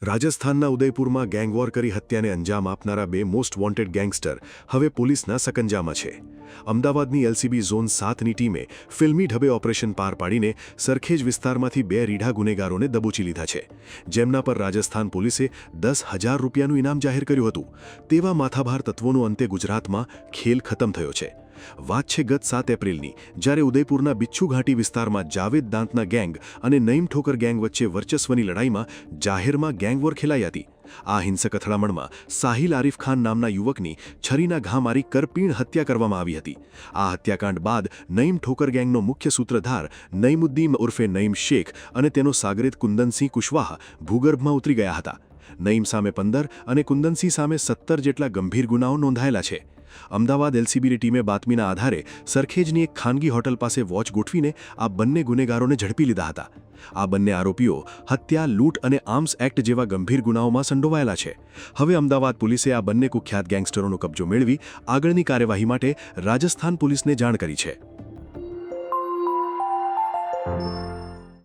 રાજસ્થાનના ઉદયપુરમાં ગેંગવોર કરી હત્યાને અંજામ આપનારા બે મોસ્ટ વોન્ટેડ ગેંગસ્ટર હવે પોલીસના સકંજામાં છે. અમદાવાદની એલસીબી ઝોન 7ની ટીમે ફિલ્મી ઢબે ઓપરેશન પાર પાડીને સરખેજ વિસ્તારમાંથી બે રીઢા ગુનેગારોને દબોચી લીધા છે, જેમના પર રાજસ્થાન પોલીસે 10,000 રૂપિયાનું ઇનામ જાહેર કર્યું હતું. તેવા માથાભાર તત્વોનો અંતે ગુજરાતમાં ખેલ ખતમ થયો છે. વાત છે ગત 7 એપ્રિલની, જ્યારે ઉદયપુરના બિચ્છુ ઘાટી વિસ્તારમાં જાવેદ દાંતના ગેંગ અને નઈમ ઠોકર ગેંગ વચ્ચે વર્ચસ્વની લડાઈમાં જાહેરમાં ગેંગવોર ખેલાઈ હતી. આ હિંસક અથડામણમાં સાહિલ આરિફ ખાન નામના યુવકની છરીના ઘા મારી કરપીણ હત્યા કરવામાં આવી હતી. આ હત્યાકાંડ બાદ નઈમ ઠોકર ગેંગનો મુખ્ય સૂત્રધાર નઈમુદ્દીન ઉર્ફે નઈમ શેખ અને તેનો સાગરેત કુંદનસિંહ કુશવાહ ભૂગર્ભમાં ઉતરી ગયા હતા. નઈમ સામે 15 અને કુંદનસિંહ સામે 17 જેટલા ગંભીર ગુનાઓ નોંધાયેલા છે. અમદાવાદ એલસીબીની ટીમે બાતમીના આધારે સરખેજની એક ખાનગી હોટલ પાસે વોચ ગોઠવીને આ બંને ગુનેગારોને ઝડપી લીધા હતા. આ બંને આરોપીઓ હત્યા, લૂંટ અને આર્મ્સ એક્ટ જેવા ગંભીર ગુનાઓમાં સંડોવાયેલા છે. હવે અમદાવાદ પોલીસે આ બંને કુખ્યાત ગેંગસ્ટરોનો કબજો મેળવી આગળની કાર્યવાહી માટે રાજસ્થાન પોલીસને જાણ કરી છે.